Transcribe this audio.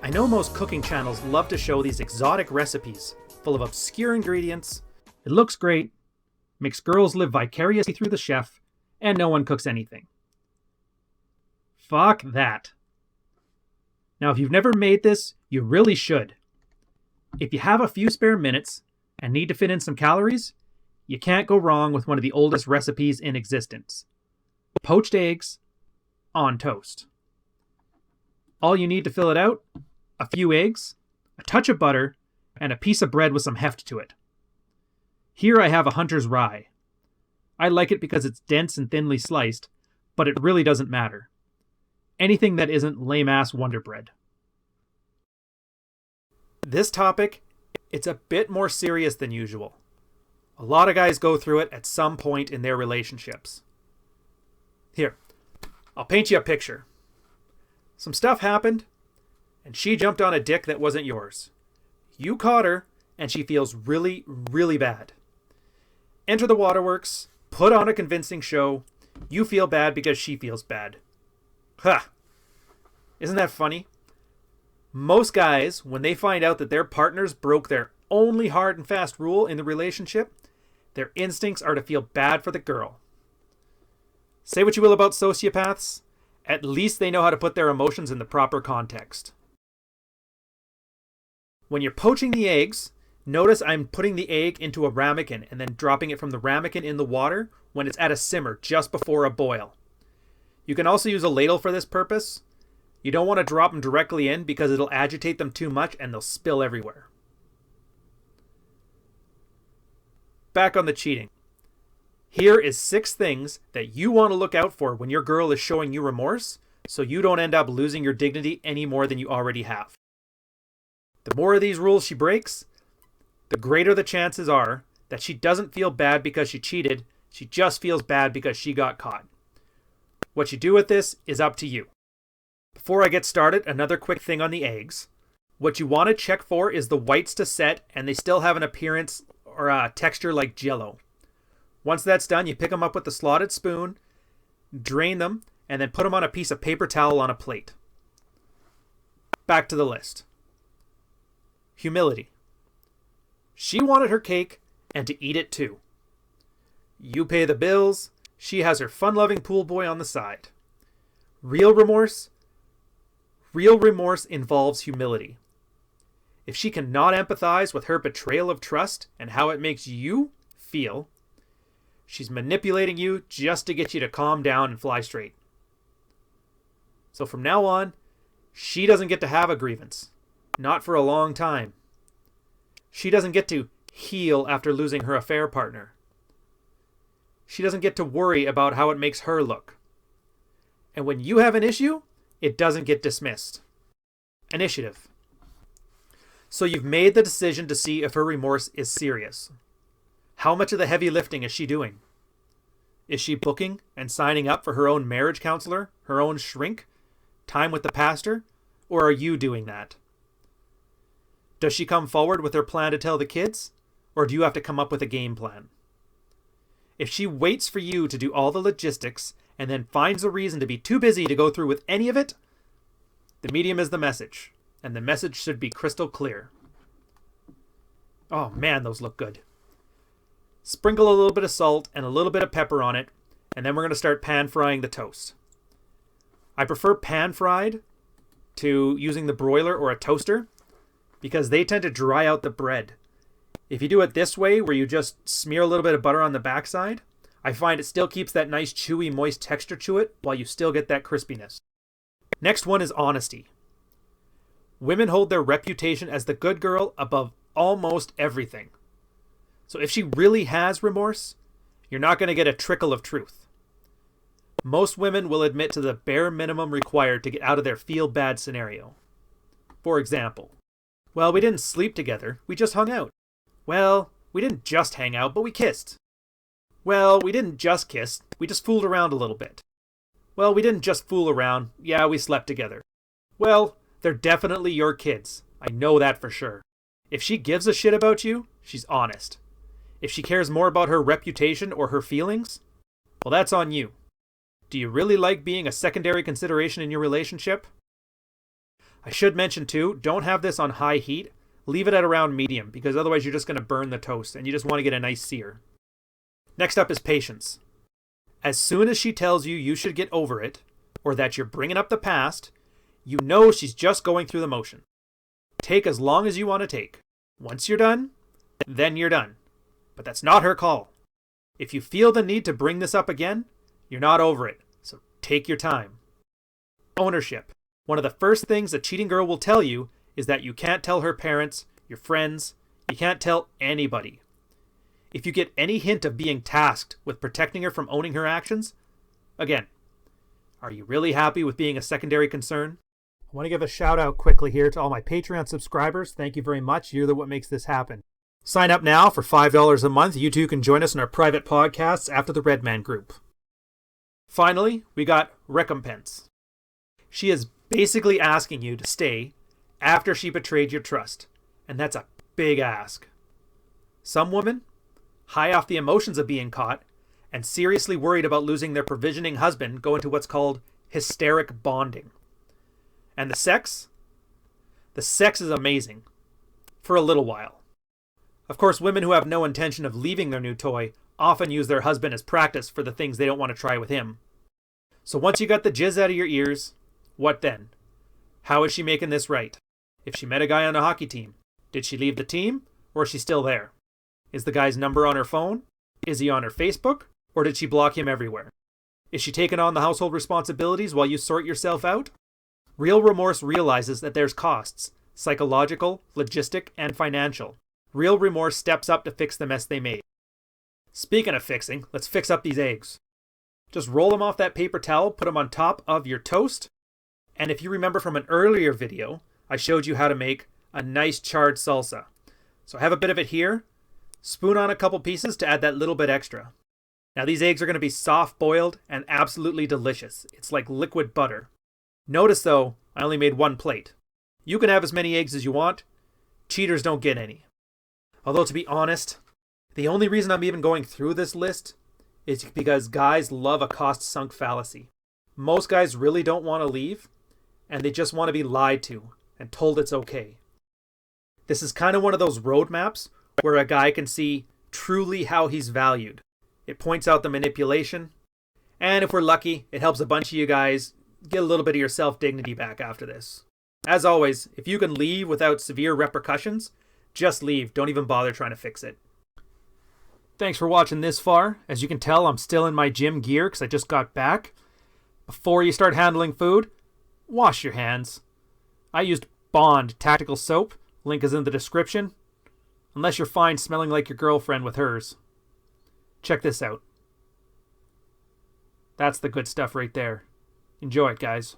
I know most cooking channels love to show these exotic recipes, full of obscure ingredients. It looks great, makes girls live vicariously through the chef, and no one cooks anything. Fuck that. Now, if you've never made this, you really should. If you have a few spare minutes and need to fit in some calories, you can't go wrong with one of the oldest recipes in existence. Poached eggs on toast. All you need to fill it out: a few eggs, a touch of butter, and a piece of bread with some heft to it. Here I have a Hunter's Rye. I like it because it's dense and thinly sliced, but it really doesn't matter. Anything that isn't lame-ass Wonder Bread. This topic, it's a bit more serious than usual. A lot of guys go through it at some point in their relationships. Here, I'll paint you a picture. Some stuff happened, and she jumped on a dick that wasn't yours. You caught her, and she feels really, really bad. Enter the waterworks, put on a convincing show. You feel bad because she feels bad. Ha! Isn't that funny? Most guys, when they find out that their partners broke their only hard and fast rule in the relationship, their instincts are to feel bad for the girl. Say what you will about sociopaths, at least they know how to put their emotions in the proper context. When you're poaching the eggs, notice I'm putting the egg into a ramekin and then dropping it from the ramekin in the water when it's at a simmer just before a boil. You can also use a ladle for this purpose. You don't want to drop them directly in because it'll agitate them too much and they'll spill everywhere. Back on the cheating. Here is 6 things that you want to look out for when your girl is showing you remorse, so you don't end up losing your dignity any more than you already have. The more of these rules she breaks, the greater the chances are that she doesn't feel bad because she cheated, she just feels bad because she got caught. What you do with this is up to you. Before I get started, another quick thing on the eggs. What you want to check for is the whites to set and they still have an appearance or a texture like Jell-O. Once that's done, you pick them up with the slotted spoon, drain them, and then put them on a piece of paper towel on a plate. Back to the list. Humility. She wanted her cake and to eat it too. You pay the bills, she has her fun-loving pool boy on the side. Real remorse? Real remorse involves humility. If she cannot empathize with her betrayal of trust and how it makes you feel, she's manipulating you just to get you to calm down and fly straight. So from now on, she doesn't get to have a grievance. Not for a long time. She doesn't get to heal after losing her affair partner. She doesn't get to worry about how it makes her look. And when you have an issue, it doesn't get dismissed. Initiative. So you've made the decision to see if her remorse is serious. How much of the heavy lifting is she doing? Is she booking and signing up for her own marriage counselor, her own shrink, time with the pastor, or are you doing that? Does she come forward with her plan to tell the kids, or do you have to come up with a game plan? If she waits for you to do all the logistics and then finds a reason to be too busy to go through with any of it, the medium is the message, and the message should be crystal clear. Oh man, those look good. Sprinkle a little bit of salt and a little bit of pepper on it, and then we're going to start pan frying the toast. I prefer pan fried to using the broiler or a toaster because they tend to dry out the bread. If you do it this way, where you just smear a little bit of butter on the backside, I find it still keeps that nice chewy, moist texture to it while you still get that crispiness. Next one is honesty. Women hold their reputation as the good girl above almost everything. So if she really has remorse, you're not going to get a trickle of truth. Most women will admit to the bare minimum required to get out of their feel-bad scenario. For example, well, we didn't sleep together, we just hung out. Well, we didn't just hang out, but we kissed. Well, we didn't just kiss, we just fooled around a little bit. Well, we didn't just fool around, yeah, we slept together. Well, they're definitely your kids. I know that for sure. If she gives a shit about you, she's honest. If she cares more about her reputation or her feelings, well, that's on you. Do you really like being a secondary consideration in your relationship? I should mention too, don't have this on high heat. Leave it at around medium because otherwise you're just going to burn the toast and you just want to get a nice sear. Next up is patience. As soon as she tells you you should get over it, or that you're bringing up the past, you know she's just going through the motion. Take as long as you want to take. Once you're done, then you're done. But that's not her call. If you feel the need to bring this up again, you're not over it, so take your time. Ownership. One of the first things a cheating girl will tell you is that you can't tell her parents, your friends, you can't tell anybody. If you get any hint of being tasked with protecting her from owning her actions, again, are you really happy with being a secondary concern? I want to give a shout out quickly here to all my Patreon subscribers. Thank you very much. You're what makes this happen. Sign up now for $5 a month. You too can join us in our private podcasts after the Redman group. Finally, we got Recompense. She is basically asking you to stay after she betrayed your trust, and that's a big ask. Some women, high off the emotions of being caught, and seriously worried about losing their provisioning husband, go into what's called hysteric bonding. And the sex? The sex is amazing. For a little while. Of course, women who have no intention of leaving their new toy often use their husband as practice for the things they don't want to try with him. So once you got the jizz out of your ears, what then? How is she making this right? If she met a guy on a hockey team, did she leave the team, or is she still there? Is the guy's number on her phone? Is he on her Facebook? Or did she block him everywhere? Is she taking on the household responsibilities while you sort yourself out? Real remorse realizes that there's costs, psychological, logistic, and financial. Real remorse steps up to fix the mess they made. Speaking of fixing, let's fix up these eggs. Just roll them off that paper towel, put them on top of your toast, and if you remember from an earlier video, I showed you how to make a nice charred salsa. So I have a bit of it here. Spoon on a couple pieces to add that little bit extra. Now these eggs are going to be soft boiled and absolutely delicious. It's like liquid butter. Notice though, I only made one plate. You can have as many eggs as you want. Cheaters don't get any. Although to be honest, the only reason I'm even going through this list is because guys love a cost-sunk fallacy. Most guys really don't want to leave, and they just want to be lied to and told it's okay. This is kind of one of those roadmaps where a guy can see truly how he's valued. It points out the manipulation, and if we're lucky, it helps a bunch of you guys get a little bit of your self-dignity back after this. As always, if you can leave without severe repercussions, just leave. Don't even bother trying to fix it. Thanks for watching this far. As you can tell, I'm still in my gym gear because I just got back. Before you start handling food, wash your hands. I used Bond tactical soap. Link is in the description. Unless you're fine smelling like your girlfriend with hers. Check this out. That's the good stuff right there. Enjoy it, guys.